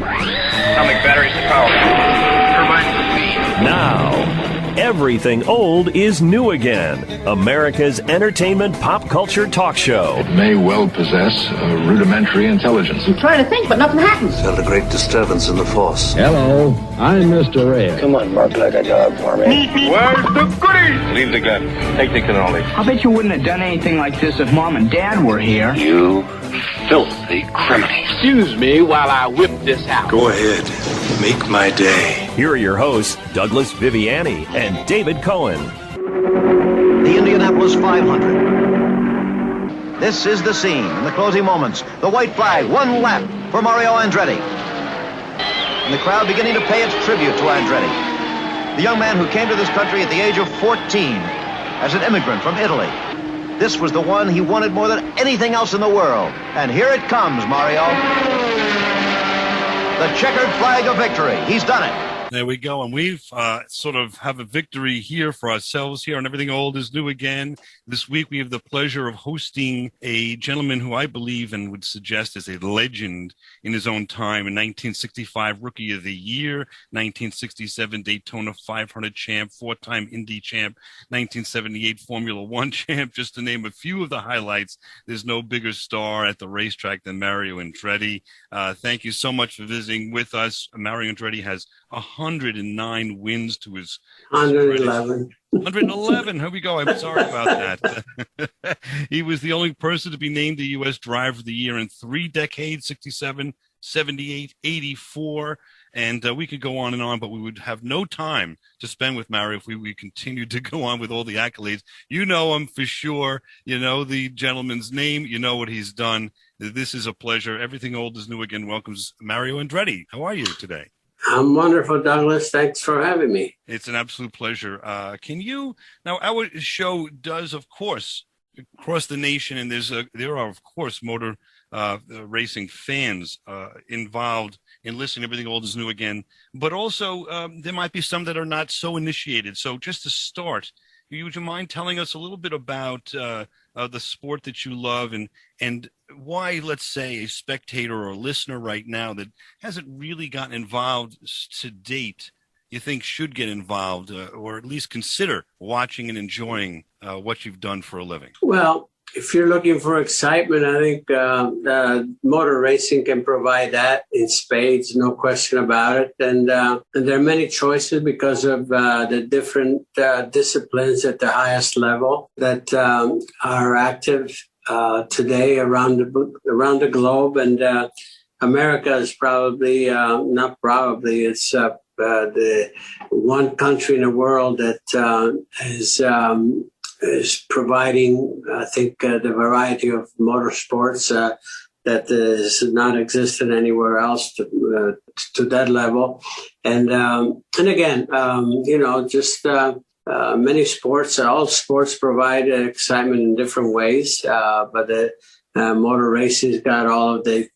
Atomic batteries to power. Turbines to speed. Now, everything old is new again. America's entertainment pop culture talk show. It may well possess a rudimentary intelligence. I'm trying to think, but nothing happens. Felt a great disturbance in the force. Hello, I'm Mr. Red. Come on, bark like a dog for me. Where's the goodies? Leave the gun. Take the cannoli. I bet you wouldn't have done anything like this if Mom and Dad were here. You filthy criminal. Excuse me while I whip this out. Go ahead. Make my day. Here are your hosts, Douglas Viviani and David Cohen. The Indianapolis 500. This is the scene in the closing moments. The white flag, one lap for Mario Andretti. And the crowd beginning to pay its tribute to Andretti. The young man who came to this country at the age of 14 as an immigrant from Italy. This was the one he wanted more than anything else in the world. And here it comes, Mario. The checkered flag of victory. He's done it. There we go. And we've sort of have a victory here for ourselves here on Everything Old is New Again. This week we have the pleasure of hosting a gentleman who I believe and would suggest is a legend in his own time. In 1965 Rookie of the Year, 1967 Daytona 500 champ, four-time Indy champ, 1978 Formula One champ, just to name a few of the highlights. There's no bigger star at the racetrack than Mario Andretti. Thank you so much for visiting with us. Mario Andretti has 109 wins to his 111. 111. Here we go. I'm sorry about that. He was the only person to be named the U.S. Driver of the Year in 3 decades, 67, 78, 84. And we could go on and on, but we would have no time to spend with Mario if we continued to go on with all the accolades. You know him for sure. You know the gentleman's name. You know what he's done. This is a pleasure. Everything Old is New Again welcomes Mario Andretti. How are you today? I'm wonderful, Douglas. Thanks for having me. It's an absolute pleasure. Can you now? Our show does, of course, across the nation, and there are, of course, motor racing fans involved in listening to Everything Old is New Again. But also, there might be some that are not so initiated. So, just to start, would you mind telling us a little bit about the sport that you love and why, let's say, a spectator or a listener right now that hasn't really gotten involved to date, you think should get involved or at least consider watching and enjoying what you've done for a living? Well, if you're looking for excitement, I think motor racing can provide that in spades, no question about it. And there are many choices because of the different disciplines at the highest level that are active today around the globe. And America is probably, it's the one country in the world that is providing, I think, the variety of motorsports that is not existent anywhere else to that level. And again, many sports, all sports provide excitement in different ways, but the motor racing's got all of the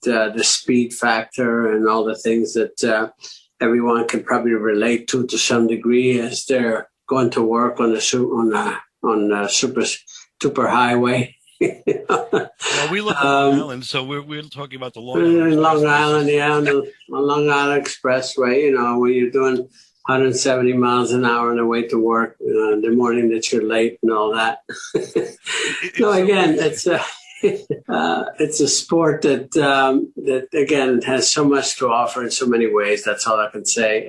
speed factor and all the things that everyone can probably relate to some degree as they're going to work on super highway. Well, we live on Long Island, so we're talking about the Long Island. Long Island, yeah, on the Long Island Expressway, where you're doing 170 miles an hour on the way to work, the morning that you're late and all that. It's a sport that again has so much to offer in so many ways. That's all I can say.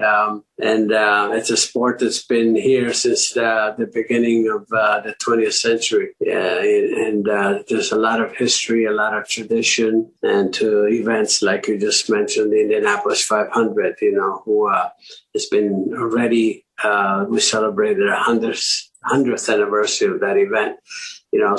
And it's a sport that's been here since the beginning of the 20th century. And there's a lot of history, a lot of tradition, and to events like you just mentioned, the Indianapolis 500. Who has been already. We celebrated 100th anniversary of that event.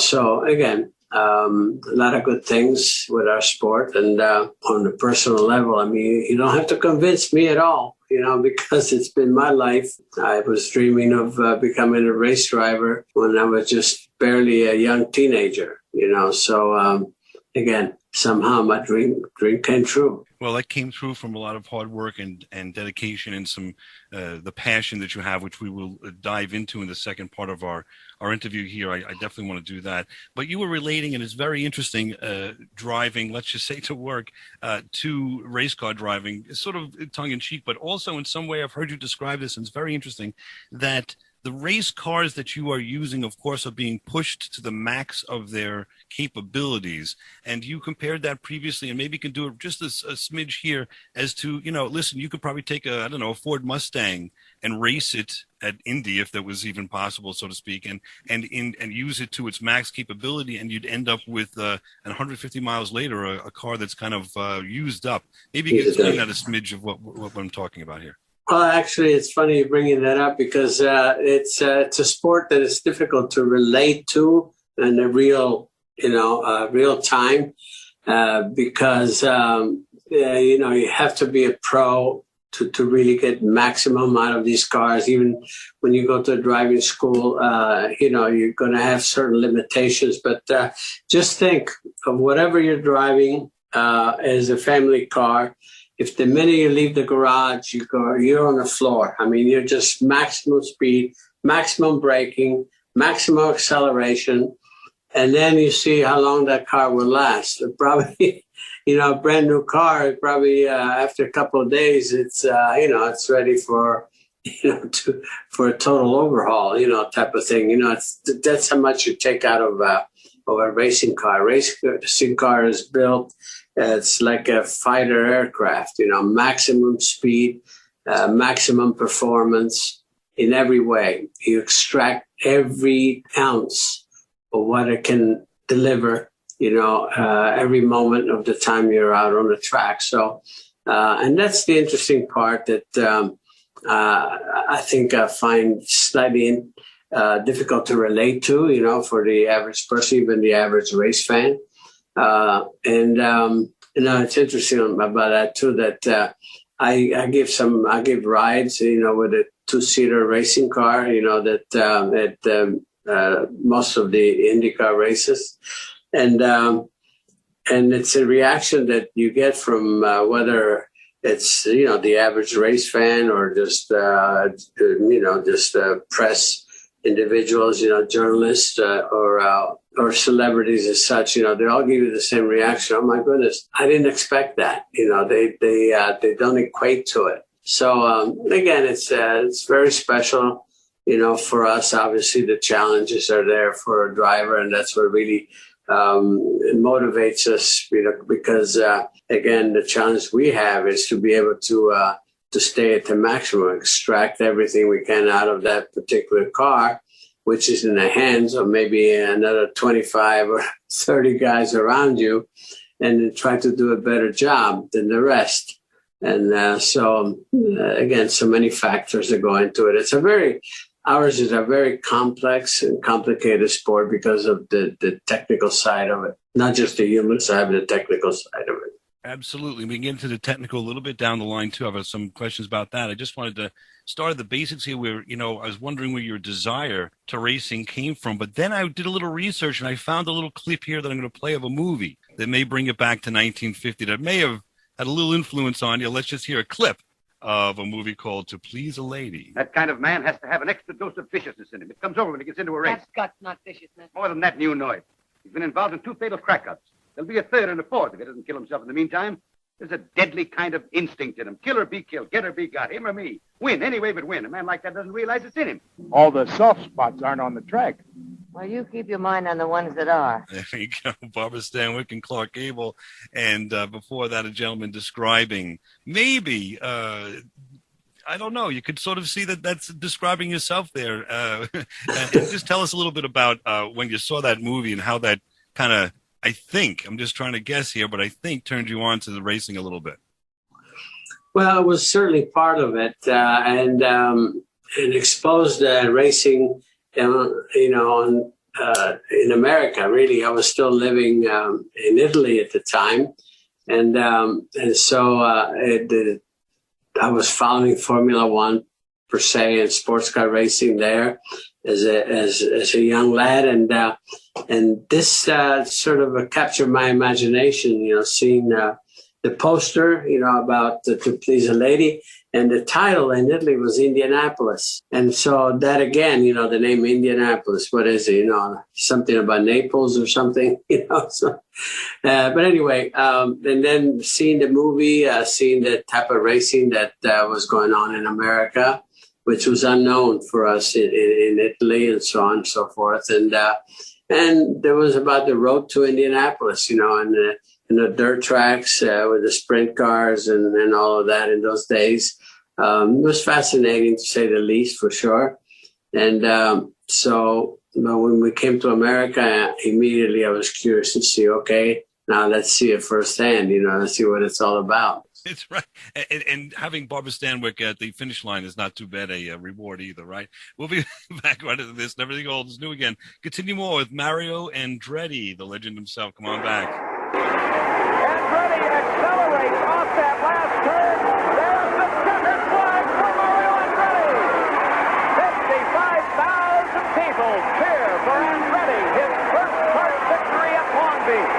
So again. A lot of good things with our sport, and on the personal level, I mean, you don't have to convince me at all, because it's been my life. I was dreaming of becoming a race driver when I was just barely a young teenager, so again, somehow my dream came true. Well, that came through from a lot of hard work and dedication and some the passion that you have, which we will dive into in the second part of our interview here. I definitely want to do that. But you were relating, and it's very interesting, driving, let's just say to work, to race car driving, sort of tongue-in-cheek, but also in some way I've heard you describe this, and it's very interesting, that the race cars that you are using, of course, are being pushed to the max of their capabilities. And you compared that previously, and maybe you can do it just a smidge here as to, listen, you could probably take a Ford Mustang and race it at Indy, if that was even possible, so to speak, and use it to its max capability, and you'd end up with 150 miles later a car that's kind of used up. Maybe you can explain that a smidge of what I'm talking about here. Well, actually, it's funny you bringing that up because it's a sport that is difficult to relate to in the real time because you have to be a pro to really get maximum out of these cars. Even when you go to driving school, you're going to have certain limitations. But just think of whatever you're driving as a family car. If the minute you leave the garage, you're on the floor. I mean, you're just maximum speed, maximum braking, maximum acceleration. And then you see how long that car will last. Probably, a brand new car, probably after a couple of days, it's ready for, for a total overhaul, type of thing. That's how much you take out of a racing car. Racing car is built. It's like a fighter aircraft, maximum speed, maximum performance in every way. You extract every ounce of what it can deliver, every moment of the time you're out on the track. So, and that's the interesting part that I think I find slightly difficult to relate to, for the average person, even the average race fan. It's interesting about that too, that I give rides, with a 2-seater racing car, that at most of the IndyCar races. And it's a reaction that you get from whether it's, the average race fan or just, press individuals, journalists or celebrities as such, they all give you the same reaction. Oh my goodness, I didn't expect that. They don't equate to it. So again, it's very special, for us. Obviously, the challenges are there for a driver, and that's what really it motivates us. Because again, the challenge we have is to be able to stay at the maximum, extract everything we can out of that particular car, which is in the hands of maybe another 25 or 30 guys around you, and then try to do a better job than the rest. And again, so many factors that go into it. Ours is a very complex and complicated sport because of the technical side of it, not just the human side, but the technical side of it. Absolutely. We can get into the technical a little bit down the line, too. I have some questions about that. I just wanted to start at the basics here where, I was wondering where your desire to racing came from. But then I did a little research, and I found a little clip here that I'm going to play of a movie that may bring it back to 1950 that may have had a little influence on you. Let's just hear a clip of a movie called To Please a Lady. That kind of man has to have an extra dose of viciousness in him. It comes over when he gets into a race. That's guts, not viciousness. More than that, and you know it. He's been involved in 2 fatal crack-ups. There'll be a 3rd and a 4th if he doesn't kill himself in the meantime. There's a deadly kind of instinct in him. Kill or be killed, get or be got, him or me. Win, any way but win. A man like that doesn't realize it's in him. All the soft spots aren't on the track. Well, you keep your mind on the ones that are. There you go, Barbara Stanwyck and Clark Gable. And before that, a gentleman describing maybe, I don't know, you could sort of see that that's describing yourself there. And just tell us a little bit about when you saw that movie and how that kind of, I think, I'm just trying to guess here, but I think turned you on to the racing a little bit. Well, it was certainly part of it, and exposed racing, in America. Really, I was still living in Italy at the time, and so I was following Formula One per se and sports car racing there, as a young lad, and this sort of captured my imagination. Seeing the poster, about to please a lady, and the title in Italy was Indianapolis, and so that again, the name Indianapolis. What is it? Something about Naples or something. So, but anyway, and then seeing the movie, seeing the type of racing that was going on in America, which was unknown for us in Italy, and so on and so forth. And there was about the road to Indianapolis, and the dirt tracks with the sprint cars and all of that in those days. It was fascinating, to say the least, for sure. And so when we came to America, immediately I was curious to see, okay, now let's see it firsthand, let's see what it's all about. It's right. And having Barbara Stanwyck at the finish line is not too bad a reward either, right? We'll be back right into this. And everything old is new again. Continue more with Mario Andretti, the legend himself. Come on back. Andretti accelerates off that last turn. There's the checkered flag for Mario Andretti. 55,000 people cheer for Andretti, his first kart victory at Long Beach.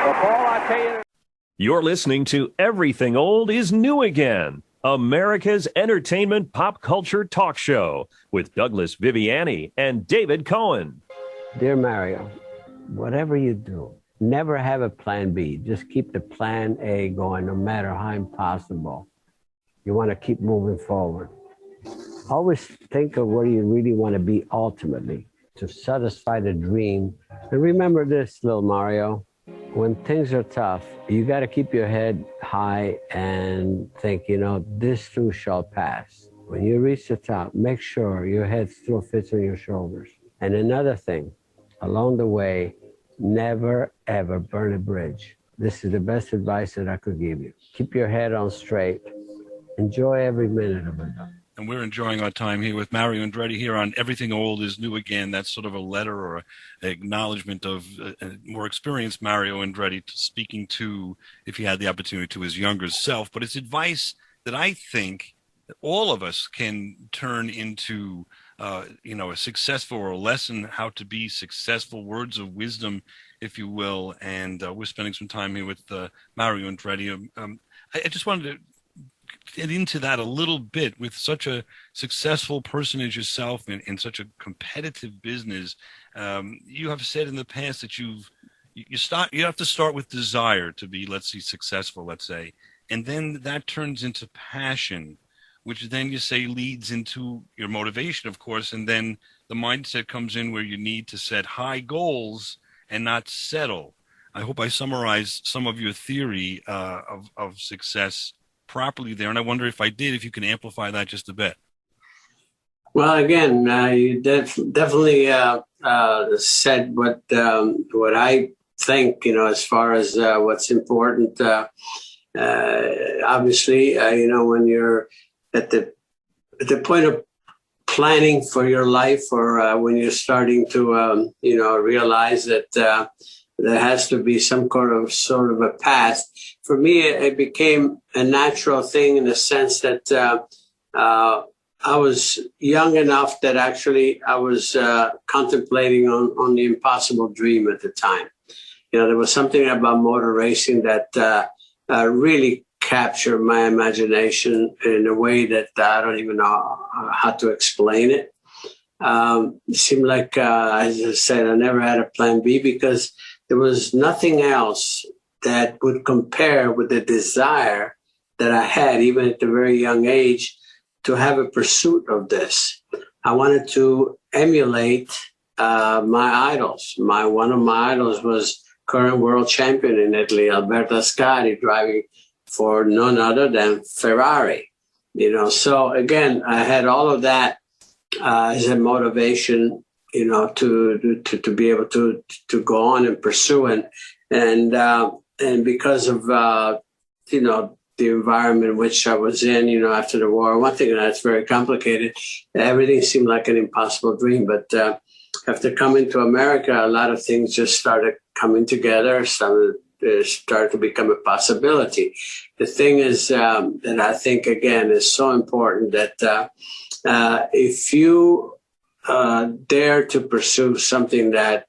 Well, Paul, I tell you. You're listening to Everything Old is New Again, America's entertainment pop culture talk show with Douglas Viviani and David Cohen. Dear Mario, whatever you do, never have a plan B. Just keep the plan A going, no matter how impossible. You want to keep moving forward. Always think of where you really want to be ultimately to satisfy the dream. And remember this, little Mario. When things are tough, you got to keep your head high and think, this too shall pass. When you reach the top, make sure your head still fits on your shoulders. And another thing, along the way, never, ever burn a bridge. This is the best advice that I could give you. Keep your head on straight. Enjoy every minute of it. And we're enjoying our time here with Mario Andretti here on Everything Old is New Again. That's sort of a letter or an acknowledgement of a more experienced Mario Andretti speaking to, if he had the opportunity, to his younger self. But it's advice that I think that all of us can turn into, a successful, or a lesson how to be successful, words of wisdom, if you will. And we're spending some time here with Mario Andretti. I just wanted to get into that a little bit. With such a successful person as yourself in such a competitive business, you have said in the past that you have to start with desire to be, let's say, successful, let's say, and then that turns into passion, which then you say leads into your motivation, of course, and then the mindset comes in where you need to set high goals and not settle. I hope I summarized some of your theory of success properly there, and I wonder if I did, if you can amplify that just a bit. Well, again, you definitely said what I think, as far as what's important. Obviously, when you're at the point of planning for your life, or when you're starting to, realize that there has to be some sort of a path. For me, it became a natural thing in the sense that I was young enough that actually I was contemplating on the impossible dream at the time. There was something about motor racing that really captured my imagination in a way that I don't even know how to explain it. It seemed like, as I said, I never had a plan B, because there was nothing else that would compare with the desire that I had, even at a very young age, to have a pursuit of this. I wanted to emulate my idols. One of my idols was current world champion in Italy, Alberto Ascari, driving for none other than Ferrari. So again, I had all of that as a motivation, to be able to go on and pursue it. And because of, the environment in which I was in, after the war, one thing that's very complicated, everything seemed like an impossible dream. But after coming to America, a lot of things just started coming together, started to become a possibility. The thing is that I think, again, is so important that if you dare to pursue something that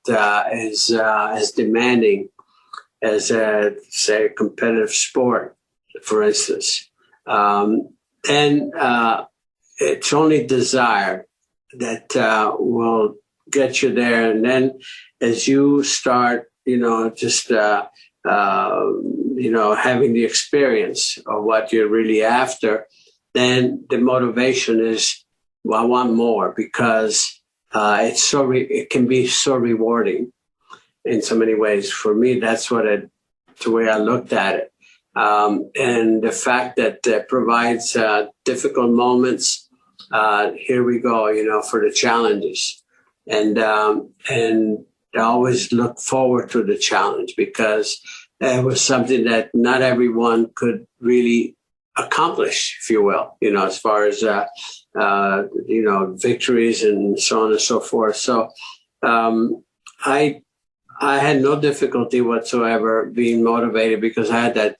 is as demanding as say, a competitive sport, for instance. And it's only desire that will get you there. And then as you start, just, having the experience of what you're really after, then the motivation is, well, I want more, because it can be so rewarding in so many ways. For me, that's the way I looked at it. And the fact that it provides difficult moments, here we go, for the challenges. And I always look forward to the challenge, because it was something that not everyone could really accomplish, if you will, as far as, victories and so on and so forth. So I had no difficulty whatsoever being motivated, because I had that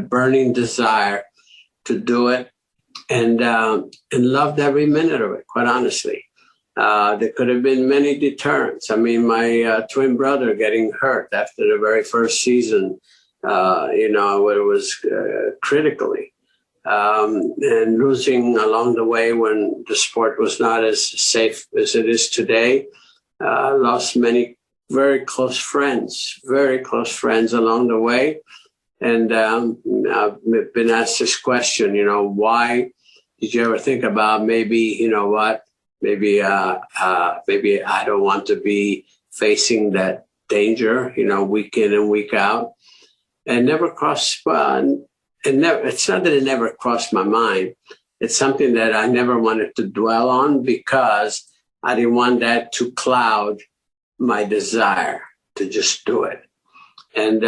burning desire to do it, and loved every minute of it, quite honestly. There could have been many deterrents. I mean, my twin brother getting hurt after the very first season, where it was critically, and losing along the way when the sport was not as safe as it is today. Lost many very close friends along the way. And I've been asked this question, why did you ever think about maybe I don't want to be facing that danger, week in and week out. And never crossed, it's not that it never crossed my mind. It's something that I never wanted to dwell on, because I didn't want that to cloud my desire to just do it. And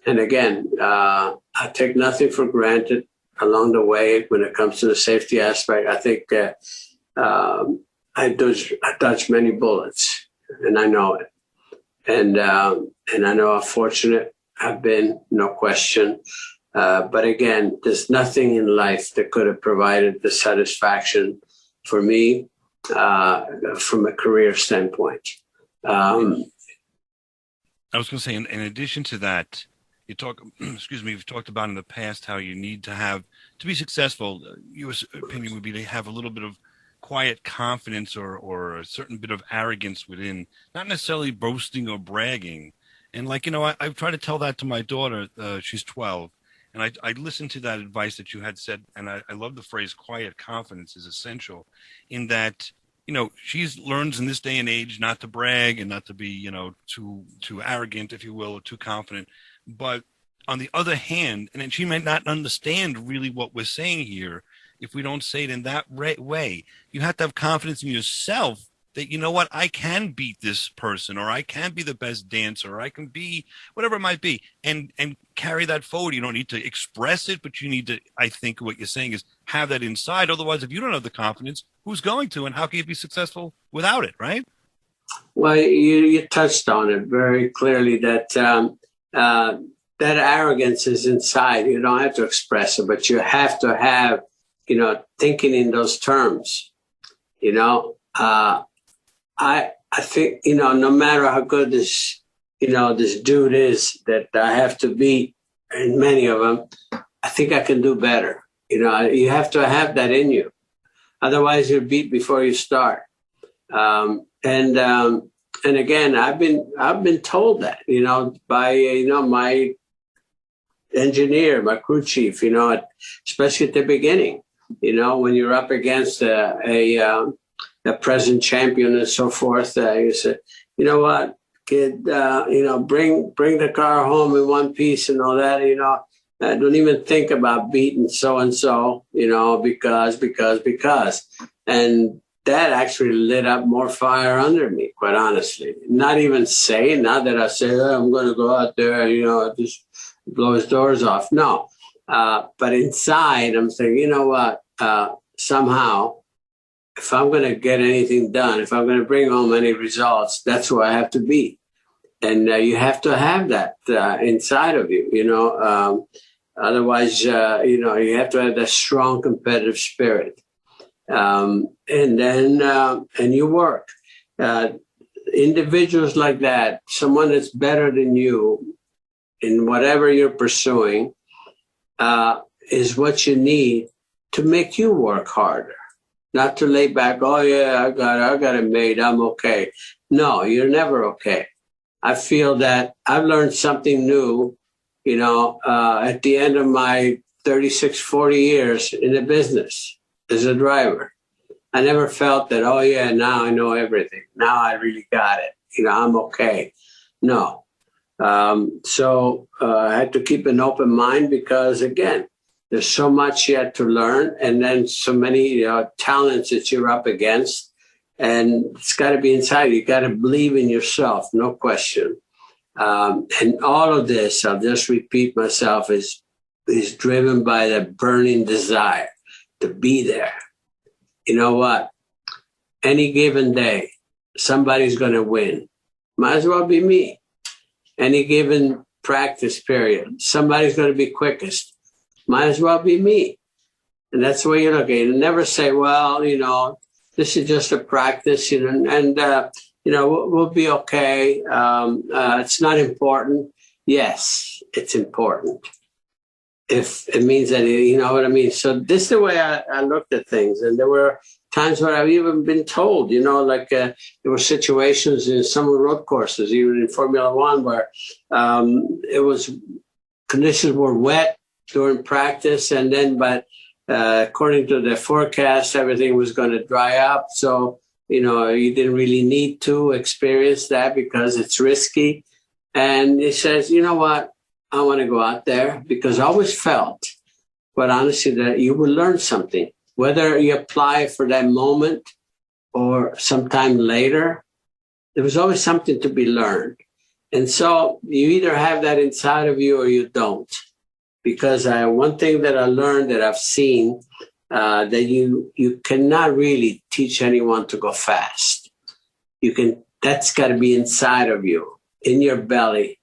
again, I take nothing for granted along the way when it comes to the safety aspect. I think I dodged many bullets, and I know it. And I know how fortunate I've been, no question. But again, there's nothing in life that could have provided the satisfaction for me from a career standpoint. I was going to say, in addition to that, you've talked about in the past how you need to be successful. Your opinion would be to have a little bit of quiet confidence or a certain bit of arrogance within, not necessarily boasting or bragging. And I've tried to tell that to my daughter. She's 12. And I listened to that advice that you had said, and I love the phrase quiet confidence is essential, in that, she learns in this day and age not to brag and not to be, too arrogant, if you will, or too confident. But on the other hand, and then she might not understand really what we're saying here if we don't say it in that way. You have to have confidence in yourself that, I can beat this person, or I can be the best dancer, or I can be whatever it might be, and carry that forward. You don't need to express it, but you need to, I think what you're saying is have that inside. Otherwise, if you don't have the confidence, who's going to, and how can you be successful without it, right? Well, you touched on it very clearly, that that arrogance is inside. You don't have to express it, but you have to have, thinking in those terms, I think, no matter how good this dude is that I have to beat, and many of them, I think I can do better. You have to have that in you. Otherwise, you're beat before you start. And again, I've been told that, by, my engineer, my crew chief, especially at the beginning, when you're up against a present champion and so forth, you said, you know what, kid, bring the car home in one piece and all that, don't even think about beating so-and-so, because. And that actually lit up more fire under me, quite honestly. Not even saying, not that I say, I'm going to go out there, just blow his doors off. No. But inside, I'm saying, you know what, somehow, if I'm going to get anything done, if I'm going to bring home any results, that's who I have to be. And you have to have that inside of you, otherwise, you have to have that strong competitive spirit. And then and you work. Individuals like that, someone that's better than you in whatever you're pursuing, is what you need to make you work harder. Not to lay back, oh yeah, I got it made, I'm okay. No, you're never okay. I feel that I've learned something new, at the end of my 36, 40 years in the business as a driver. I never felt that, oh yeah, now I know everything. Now I really got it. I'm okay. No. So I had to keep an open mind because, again, there's so much yet to learn, and then so many talents that you're up against, and it's got to be inside. You got to believe in yourself, no question. And all of this, I'll just repeat myself, is driven by the burning desire to be there. You know what? Any given day, somebody's going to win. Might as well be me. Any given practice period, somebody's going to be quickest. Might as well be me. And that's the way you look at it. You never say, well, this is just a practice, and we'll be okay. It's not important. Yes, it's important. If it means that, you know what I mean? So this is the way I looked at things. And there were times where I've even been told, there were situations in some road courses, even in Formula One, where conditions were wet during practice, and then, but according to the forecast, everything was going to dry up. So, you didn't really need to experience that because it's risky. And he says, you know what? I want to go out there because I always felt, but honestly, that you will learn something, whether you apply for that moment or sometime later. There was always something to be learned. And so you either have that inside of you or you don't. Because one thing that I learned, that I've seen, that you cannot really teach anyone to go fast. That's got to be inside of you, in your belly.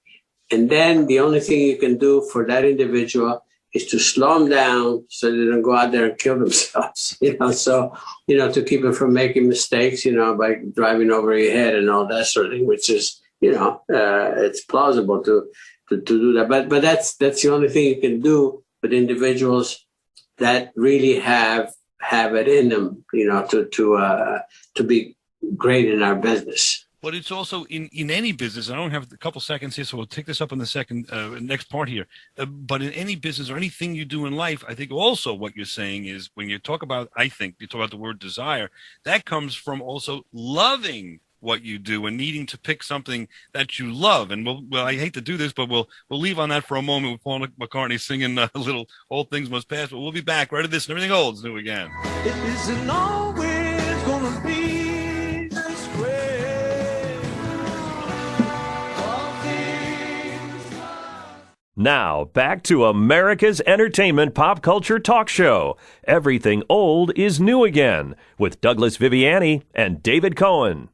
And then the only thing you can do for that individual is to slow them down so they don't go out there and kill themselves, to keep them from making mistakes, by driving over your head and all that sort of thing, which is, it's plausible to do that. But that's the only thing you can do with individuals that really have it in them, to be great in our business. But it's also in any business. I don't have a couple seconds here, so we'll take this up in the next part here. But in any business or anything you do in life, I think also what you're saying is when you talk about, the word desire, that comes from also loving what you do and needing to pick something that you love. And well, I hate to do this, but we'll leave on that for a moment with Paul McCartney singing a little Old Things Must Pass. But we'll be back right at this and everything old is new again. It isn't always gonna be this great. Now, back to America's entertainment pop culture talk show. Everything old is new again with Douglas Viviani and David Cohen.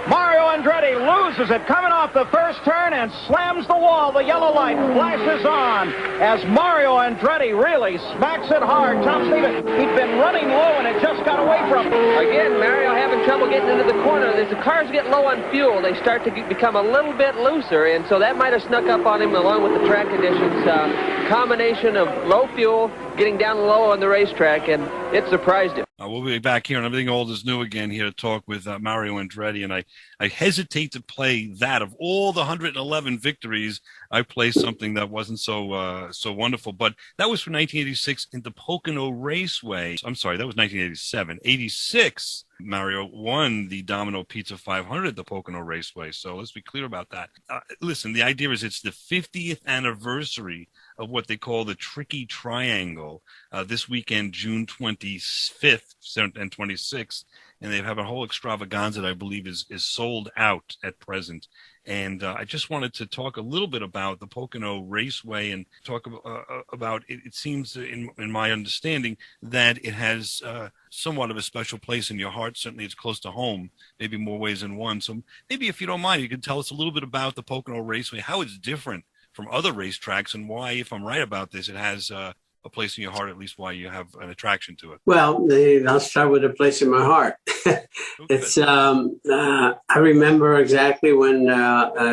Mario Andretti loses it coming off the first turn and slams the wall. The yellow light flashes on as Mario Andretti really smacks it hard. Tom Stevens, he'd been running low and it just got away from him. Again, Mario having trouble getting into the corner. As the cars get low on fuel, they start to become a little bit looser, and so that might have snuck up on him along with the track conditions. Combination of low fuel, getting down low on the racetrack, and it surprised him. We'll be back here on Everything Old is New again here to talk with Mario Andretti, and I hesitate to play that. Of all the 111 victories, I play something that wasn't so wonderful, but that was from 1986 in the Pocono Raceway. I'm sorry, that was 1987. 86, Mario won the Domino Pizza 500 at the Pocono Raceway, so let's be clear about that. Listen, the idea is it's the 50th anniversary of what they call the Tricky Triangle this weekend, June 25th and 26th, and they have a whole extravaganza that I believe is sold out at present. And I just wanted to talk a little bit about the Pocono Raceway and talk about it. It seems, in my understanding, that it has somewhat of a special place in your heart. Certainly it's close to home, maybe more ways than one. So maybe if you don't mind, you could tell us a little bit about the Pocono Raceway, how it's different from other racetracks, and why, if I'm right about this, it has a place in your heart, at least why you have an attraction to it? Well, I'll start with a place in my heart. It's I remember exactly when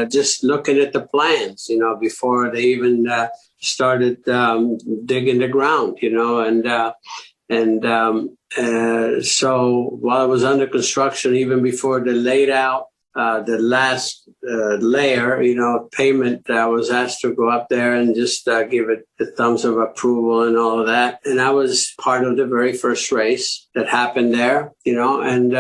just looking at the plans, before they even started digging the ground, so while it was under construction, even before they laid out the last layer, payment, I was asked to go up there and just give it the thumbs of approval and all of that. And I was part of the very first race that happened there, and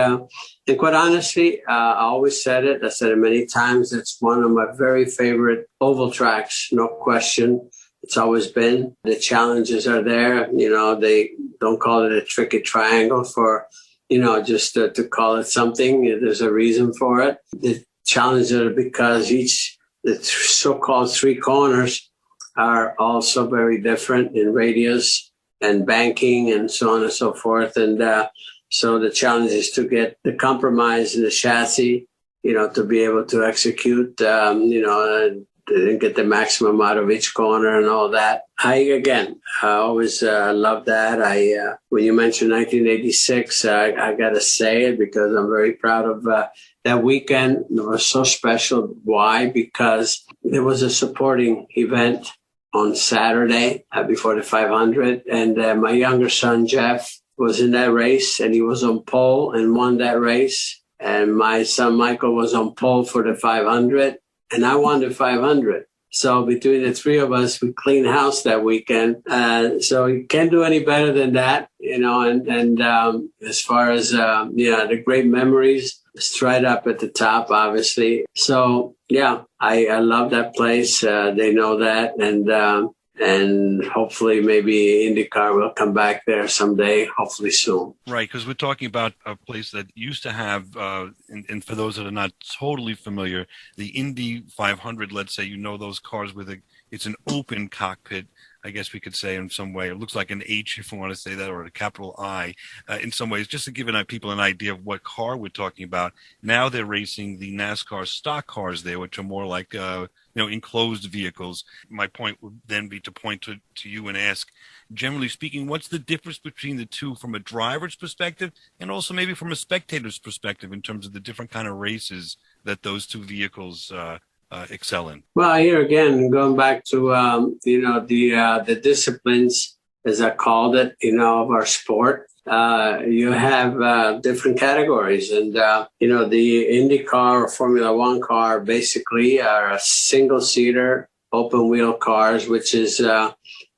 quite honestly, I always said it. I said it many times. It's one of my very favorite oval tracks, no question. It's always been. The challenges are there. They don't call it a tricky triangle for, just to call it something. There's a reason for it. The challenges are because the so-called three corners are also very different in radius and banking and so on and so forth. And so the challenge is to get the compromise in the chassis, to be able to execute, and get the maximum out of each corner and all that. I always loved that. When you mentioned 1986, I got to say it because I'm very proud of that weekend. It was so special. Why? Because there was a supporting event on Saturday before the 500, and my younger son, Jeff, was in that race, and he was on pole and won that race. And my son, Michael, was on pole for the 500. And I won the 500. So between the three of us, we cleaned house that weekend. So you can't do any better than that, and as far as, the great memories, it's right up at the top, obviously. So, yeah, I love that place. They know that. And hopefully maybe IndyCar will come back there someday, hopefully soon. Right, because we're talking about a place that used to have, and for those that are not totally familiar, the Indy 500, let's say, those cars with it's an open cockpit, I guess we could say in some way. It looks like an H, if you want to say that, or a capital I in some ways, just to give people an idea of what car we're talking about. Now they're racing the NASCAR stock cars there, which are more like enclosed vehicles. My point would then be to point to you and ask, generally speaking, what's the difference between the two from a driver's perspective and also maybe from a spectator's perspective in terms of the different kind of races that those two vehicles excel in? Well, here again, going back to, the disciplines, as I called it, of our sport. You have different categories, and the IndyCar or Formula One car basically are a single-seater open wheel cars, which is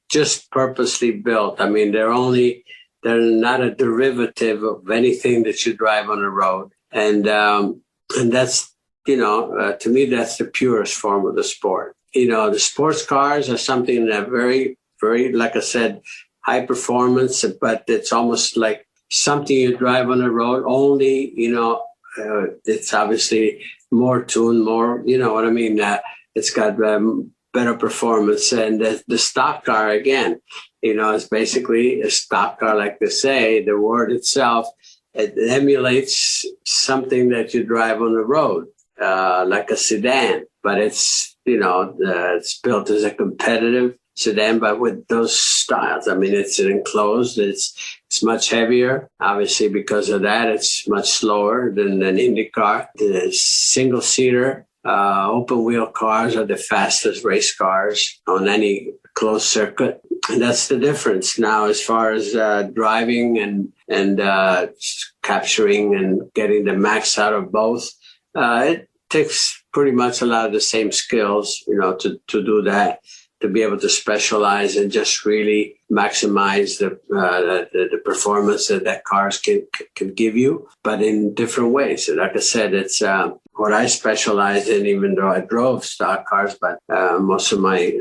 just purposely built. I mean, they're not a derivative of anything that you drive on the road, and that's to me that's the purest form of the sport. The sports cars are something that very, very, like I said, high performance, but it's almost like something you drive on the road. Only, it's obviously more tuned, more, what I mean? It's got better performance. And the stock car, again, is basically a stock car, like they say. The word itself, it emulates something that you drive on the road, like a sedan, but it's, it's built as a competitive sedan, but with those styles. I mean, it's enclosed. It's much heavier. Obviously, because of that, it's much slower than an IndyCar. The single-seater open wheel cars are the fastest race cars on any closed circuit. And that's the difference. Now, as far as driving and capturing and getting the max out of both, it takes pretty much a lot of the same skills, to do that, to be able to specialize and just really maximize the performance that cars can give you, but in different ways. And like I said, it's what I specialized in, even though I drove stock cars, but most of my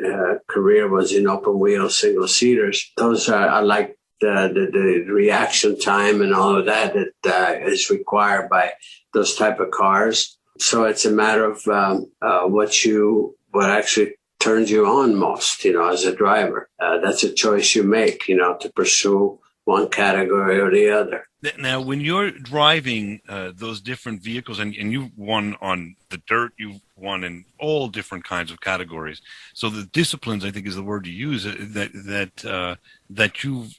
career was in open wheel single-seaters. Those are like the reaction time and all of that is required by those type of cars. So it's a matter of what actually turns you on most, as a driver. That's a choice you make, to pursue one category or the other. Now, when you're driving those different vehicles, and you've won on the dirt, you've won in all different kinds of categories. So the disciplines, I think, is the word you use, that you've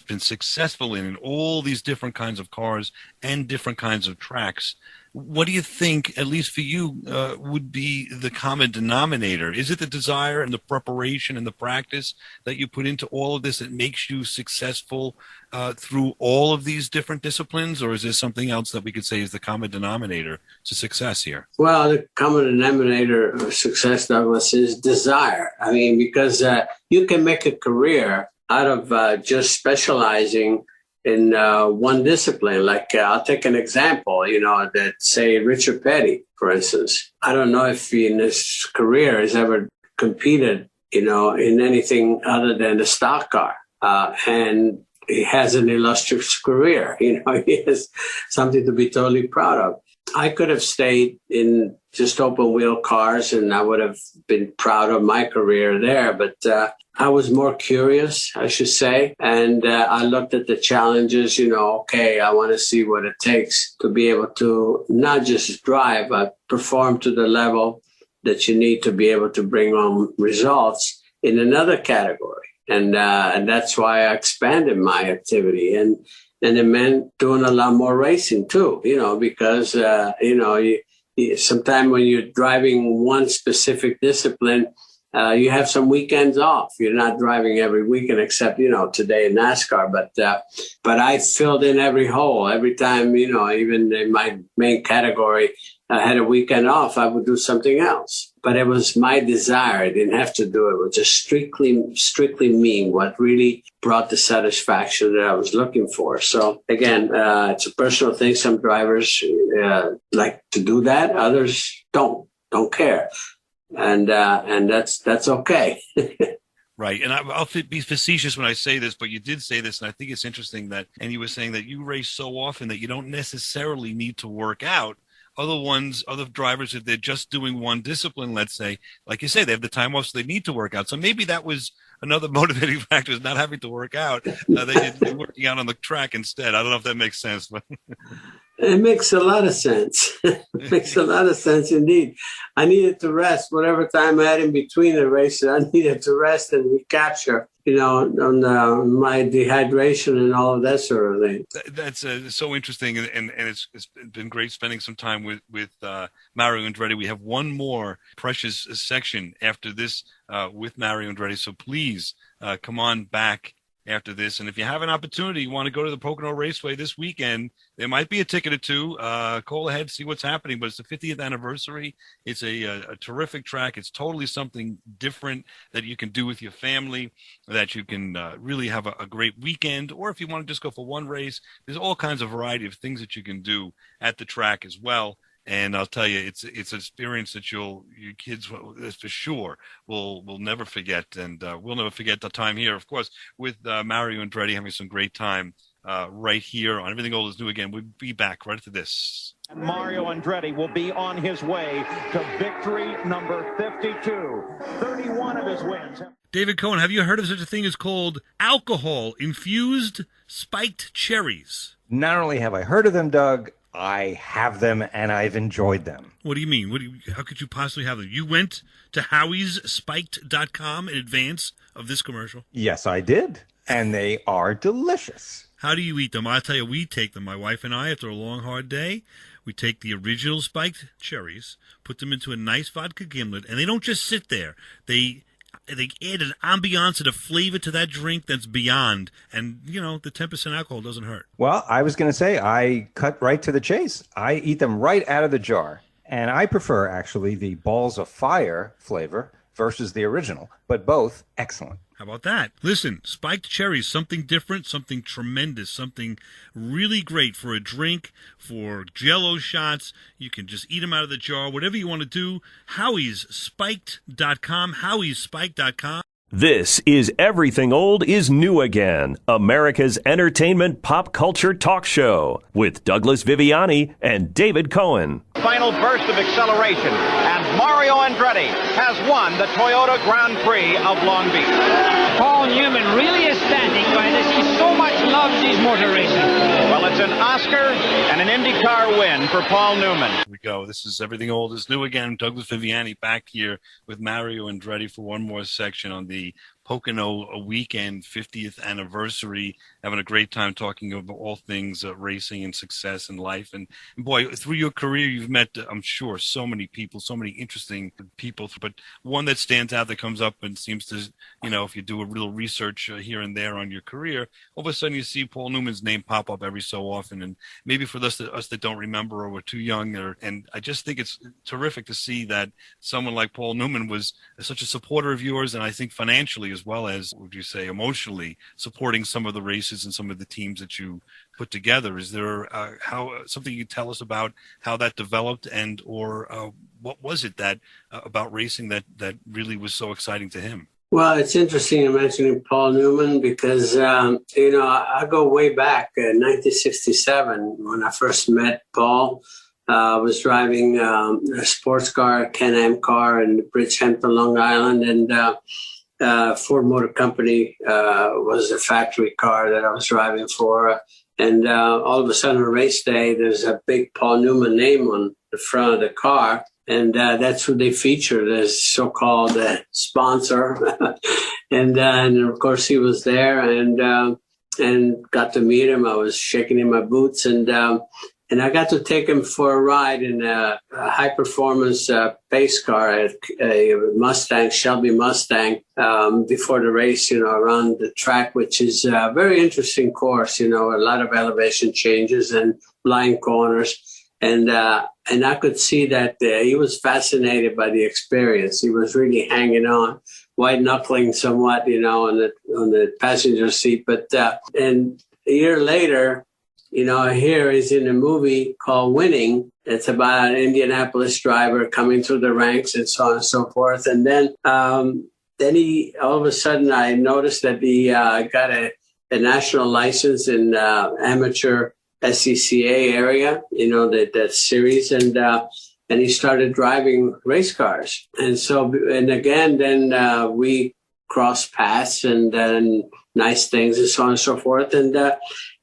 been successful in all these different kinds of cars and different kinds of tracks. What do you think, at least for you, would be the common denominator? Is it the desire and the preparation and the practice that you put into all of this that makes you successful through all of these different disciplines, or is there something else that we could say is the common denominator to success here? Well, the common denominator of success, Douglas, is desire. I mean, because you can make a career out of just specializing in one discipline. Like I'll take an example, that say Richard Petty, for instance. I don't know if he in his career has ever competed, in anything other than a stock car. And he has an illustrious career. He has something to be totally proud of. I could have stayed in just open wheel cars and I would have been proud of my career there. But I was more curious, I should say. And I looked at the challenges, okay, I want to see what it takes to be able to not just drive, but perform to the level that you need to be able to bring on results in another category. And that's why I expanded my activity. And it meant doing a lot more racing too, because, sometimes when you're driving one specific discipline, you have some weekends off. You're not driving every weekend except, today in NASCAR. But I filled in every hole every time, even in my main category, I had a weekend off, I would do something else. But it was my desire. I didn't have to do it. It was just strictly me, what really brought the satisfaction that I was looking for. So again, it's a personal thing. Some drivers like to do that. Others don't care. And that's okay. Right. And I'll be facetious when I say this, but you did say this, and I think it's interesting and you were saying that you race so often that you don't necessarily need to work out. Other drivers, if they're just doing one discipline, let's say, like you say, they have the time off, so they need to work out. So maybe that was another motivating factor, is not having to work out. They're working out on the track instead. I don't know if that makes sense, but it makes a lot of sense. It makes a lot of sense indeed. I needed to rest. Whatever time I had in between the races, I needed to rest and recapture, on my dehydration and all of that sort of thing. That's so interesting, and it's been great spending some time with Mario Andretti. We have one more precious section after this with Mario Andretti, so please come on back after this. And if you have an opportunity, you want to go to the Pocono Raceway this weekend, there might be a ticket or two. Call ahead, see what's happening. But it's the 50th anniversary. It's a terrific track. It's totally something different that you can do with your family, that you can really have a great weekend. Or if you want to just go for one race, there's all kinds of variety of things that you can do at the track as well. And I'll tell you, it's an experience that your kids, for sure, will never forget. And we'll never forget the time here, of course, with Mario Andretti having some great time right here on Everything Old is New Again. We'll be back right after this. And Mario Andretti will be on his way to victory number 52. 31 of his wins. David Cohen, have you heard of such a thing as called alcohol-infused spiked cherries? Not only have I heard of them, Doug, I have them, and I've enjoyed them. What do you mean? How could you possibly have them? You went to howie'sspiked.com in advance of this commercial? Yes, I did, and they are delicious. How do you eat them? I'll tell you, we take them, my wife and I, after a long, hard day. We take the original spiked cherries, put them into a nice vodka gimlet, and they don't just sit there. They add an ambiance and a flavor to that drink that's beyond. And, the 10% alcohol doesn't hurt. Well, I was going to say, I cut right to the chase. I eat them right out of the jar. And I prefer, actually, the Balls of Fire flavor versus the original, but both excellent. How about that? Listen, spiked cherries, something different, something tremendous, something really great for a drink, for Jell-O shots. You can just eat them out of the jar, whatever you want to do. Howie'sspiked.com, howie'sspiked.com. This is Everything Old is New Again, America's entertainment pop culture talk show with Douglas Viviani and David Cohen. Final burst of acceleration, and Mario Andretti has won the Toyota Grand Prix of Long Beach. Paul Newman really is standing by this. He so much loves these motor racing. Well, it's an Oscar and an IndyCar win for Paul Newman. Here we go. This is Everything Old is New Again. Douglas Viviani back here with Mario Andretti for one more section on the Pocono weekend 50th anniversary, having a great time talking about all things racing and success and life. And boy, through your career, you've met, I'm sure, so many people, so many interesting people. But one that stands out that comes up and seems to, you know, if you do a little research here and there on your career, all of a sudden you see Paul Newman's name pop up every so often. And maybe for us that don't remember or were too young, and I just think it's terrific to see that someone like Paul Newman was such a supporter of yours, and I think financially as well as, would you say, emotionally supporting some of the races and some of the teams that you put together. Is there something you could tell us about how that developed, and or what was it that about racing that really was so exciting to him? Well, it's interesting you're mentioning Paul Newman because, I go way back in 1967 when I first met Paul. I was driving a sports car, a Can-Am car in Bridgehampton, Long Island, and Ford Motor Company was a factory car that I was driving for. And all of a sudden, on race day, there's a big Paul Newman name on the front of the car. And that's who they featured as so-called sponsor. and of course, he was there and got to meet him. I was shaking in my boots, and I got to take him for a ride in a high-performance pace car, a Mustang, Shelby Mustang, before the race, around the track, which is a very interesting course, a lot of elevation changes and blind corners. And I could see that he was fascinated by the experience. He was really hanging on, white-knuckling somewhat, on the passenger seat. But and a year later, here he's in a movie called Winning. It's about an Indianapolis driver coming through the ranks and so on and so forth. And then he, all of a sudden, I noticed that he got a national license in amateur SCCA area, that series. And he started driving race cars. And so, and again, then we crossed paths and then nice things and so on and so forth. And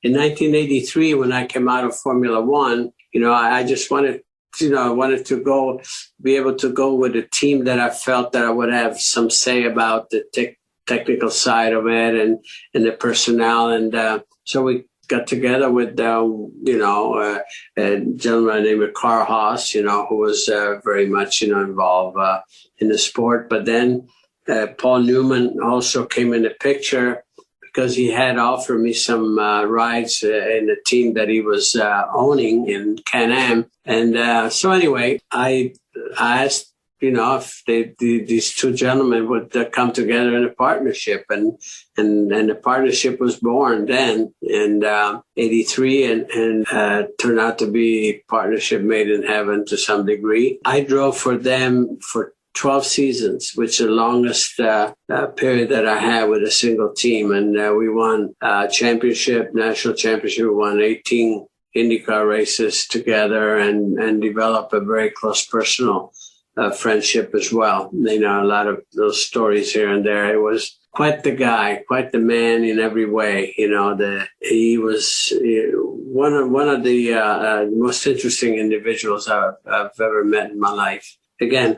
in 1983, when I came out of Formula One, I just wanted, to be able to go with a team that I felt that I would have some say about the technical side of it and the personnel. And so we got together with, a gentleman named Carl Haas, who was very much, involved in the sport. But then Paul Newman also came in the picture because he had offered me some rides in the team that he was owning in Can-Am. And so anyway, I asked, if these two gentlemen would come together in a partnership. And the partnership was born then in 83 and turned out to be a partnership made in heaven to some degree. I drove for them for 12 seasons, which is the longest period that I had with a single team. And we won championship, national championship. We won 18 IndyCar races together and developed a very close personal friendship as well. A lot of those stories here and there. It was quite the guy, quite the man in every way. He was one of the most interesting individuals I've ever met in my life. Again,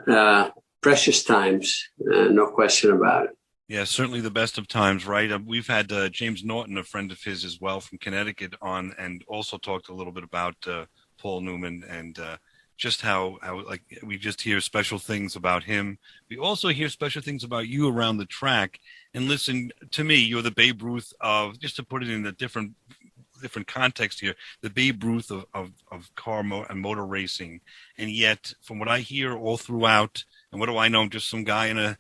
precious times, no question about it. Yeah, certainly the best of times, right? We've had James Norton, a friend of his as well from Connecticut, on, and also talked a little bit about Paul Newman and just how like we just hear special things about him. We also hear special things about you around the track. And listen, to me, you're the Babe Ruth of, just to put it in a different context here, the Babe Ruth of car and motor racing. And yet, from what I hear all throughout, and what do I know? I'm just some guy in a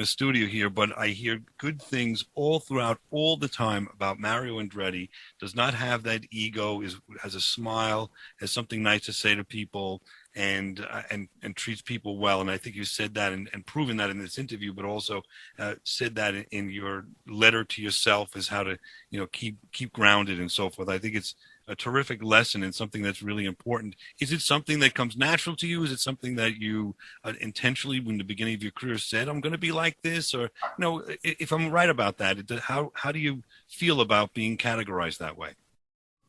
studio here, but I hear good things all throughout, all the time about Mario Andretti. Does not have that ego, has a smile, has something nice to say to people, and treats people well. And I think you said that and proven that in this interview, but also said that in your letter to yourself, is how to, keep grounded and so forth. I think it's a terrific lesson and something that's really important. Is it something that comes natural to you? Is it something that you intentionally, in the beginning of your career, said, I'm going to be like this? Or, if I'm right about that, how do you feel about being categorized that way?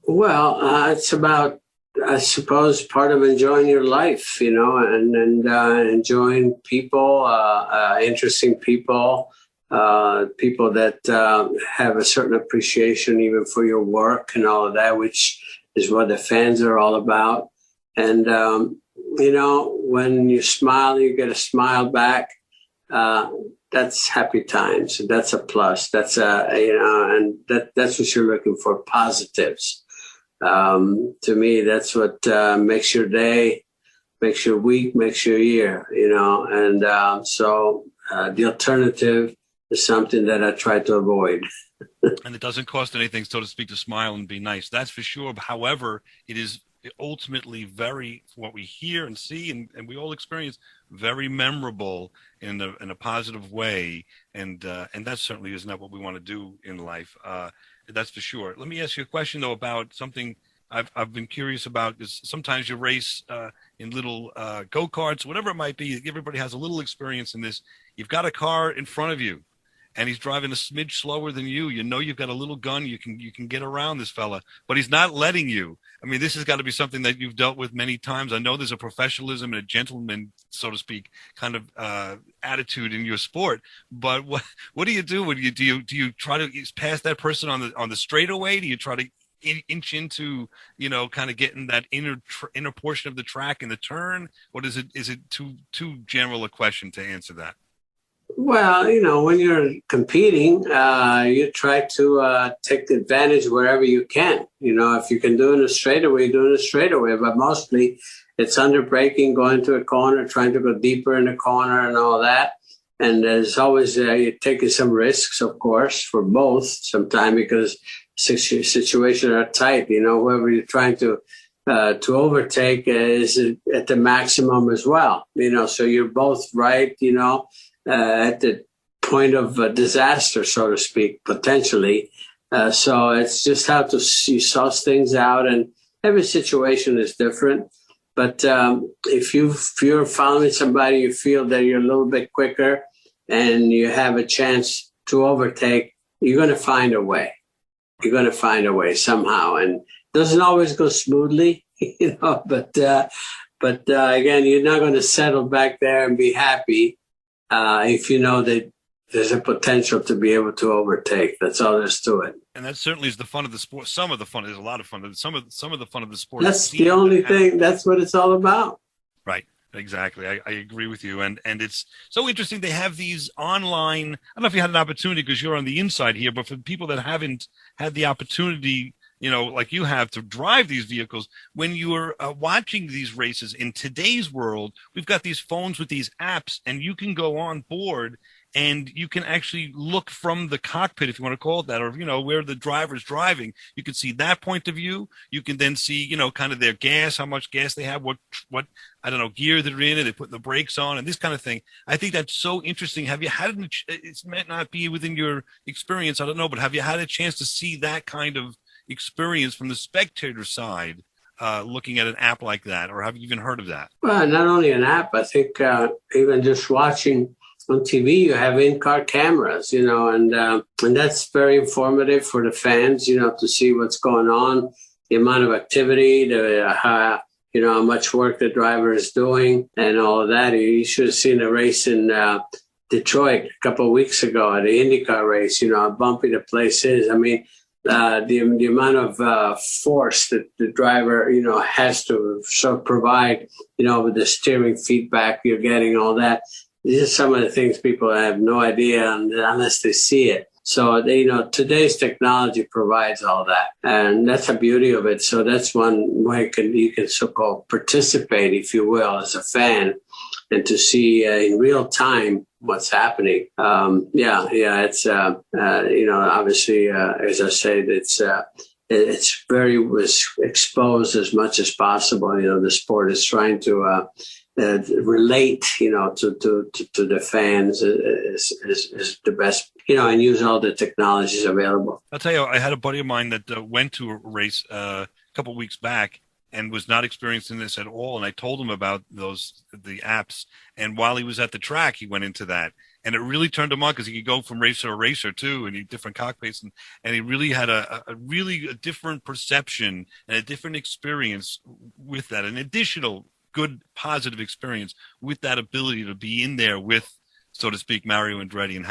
Well, it's about, I suppose, part of enjoying your life, and enjoying people, interesting people, people that have a certain appreciation even for your work and all of that, which is what the fans are all about. And, when you smile, you get a smile back. That's happy times. That's a plus. That's and that's what you're looking for, positives. To me, that's what makes your day, makes your week, makes your year, and so the alternative is something that I try to avoid. And it doesn't cost anything, so to speak, to smile and be nice. That's for sure. However, it is ultimately very, what we hear and see and we all experience, very memorable in a positive way. And that certainly is not what we want to do in life. That's for sure. Let me ask you a question, though, about something I've been curious about. Is sometimes you race in little go-karts, whatever it might be. Everybody has a little experience in this. You've got a car in front of you, and he's driving a smidge slower than you. You've got a little gun. You can get around this fella, but he's not letting you. I mean, this has got to be something that you've dealt with many times. I know there's a professionalism and a gentleman, so to speak, kind of attitude in your sport. But what do you do? Do you try to pass that person on the straightaway? Do you try to inch into, kind of getting that inner portion of the track in the turn? What is it too general a question to answer that? Well, when you're competing, you try to take the advantage wherever you can. If you can do it in a straightaway, do it in a straightaway. But mostly it's under braking, going to a corner, trying to go deeper in the corner and all that. And there's always, you're taking some risks, of course, for both sometimes because situations are tight. Whoever you're trying to overtake is at the maximum as well. So you're both right, at the point of disaster, so to speak, potentially. So it's just how to suss things out, and every situation is different. But if you're following somebody, you feel that you're a little bit quicker and you have a chance to overtake, you're going to find a way. You're going to find a way somehow. And it doesn't always go smoothly, but again, you're not going to settle back there and be happy if you know that there's a potential to be able to overtake. That's all there's to it. And that certainly is the fun of the sport. Some of the fun, there's a lot of fun. Some of the fun of the sport. That's the only thing. That's what it's all about. Right. Exactly. I agree with you. And it's so interesting. They have these online, I don't know if you had an opportunity because you're on the inside here, but for people that haven't had the opportunity, like you have, to drive these vehicles, when you're watching these races in today's world, we've got these phones with these apps, and you can go on board and you can actually look from the cockpit, if you want to call it that, or, where the driver's driving. You can see that point of view. You can then see, kind of their gas, how much gas they have, what I don't know, gear they're in, and they put the brakes on and this kind of thing. I think that's so interesting. Have you had, it might not be within your experience, I don't know, but have you had a chance to see that kind of experience from the spectator side, looking at an app like that, or have you even heard of that? Well, not only an app, I think even just watching on TV, you have in-car cameras, and that's very informative for the fans, to see what's going on, the amount of activity, how much work the driver is doing and all of that. You should have seen a race in Detroit a couple of weeks ago at the IndyCar race, how bumpy the place is. I mean, the amount of force that the driver, has to provide, with the steering feedback you're getting, all that. These are some of the things people have no idea unless they see it. So, today's technology provides all that. And that's the beauty of it. So that's one way you can so-called participate, if you will, as a fan, and to see in real time what's happening. It's, obviously, as I said, was exposed as much as possible. The sport is trying to relate, to the fans is the best, and use all the technologies available. I'll tell you, I had a buddy of mine that went to a race a couple of weeks back and was not experiencing this at all. And I told him about the apps. And while he was at the track, he went into that. And it really turned him on because he could go from racer to racer too, and different cockpits, and he really had a different perception and a different experience with that, an additional good positive experience with that ability to be in there with, so to speak, Mario Andretti, and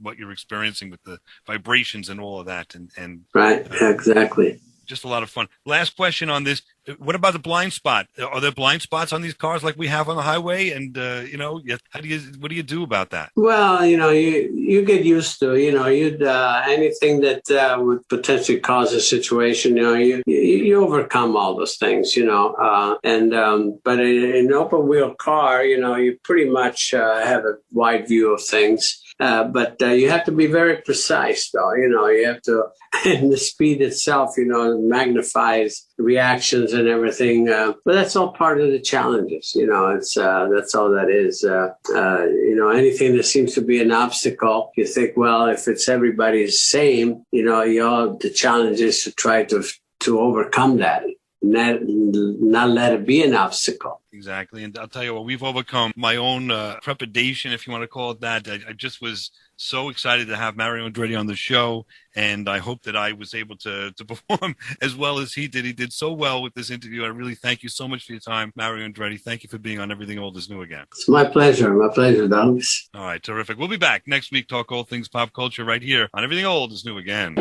what you're experiencing with the vibrations and all of that, and right, exactly. Just a lot of fun. Last question on this. What about the blind spot? Are there blind spots on these cars like we have on the highway? And, what do you do about that? Well, you get used to, anything that would potentially cause a situation, you overcome all those things, but in an open wheel car, you pretty much have a wide view of things. But you have to be very precise, though. You have to, and the speed itself, magnifies reactions and everything. But that's all part of the challenges. It's that's all that is. Anything that seems to be an obstacle, you think, well, if it's everybody's same, the challenge is to try to overcome that. Not let it be an obstacle. Exactly. And I'll tell you what, we've overcome my own trepidation, if you want to call it that. I just was so excited to have Mario Andretti on the show, and I hope that I was able to perform as well as he did. He did so well with this interview. I really thank you so much for your time, Mario Andretti. Thank you for being on Everything Old is New again. It's my pleasure. My pleasure, Douglas. All right, terrific. We'll be back next week, talk all things pop culture right here on Everything Old is New again.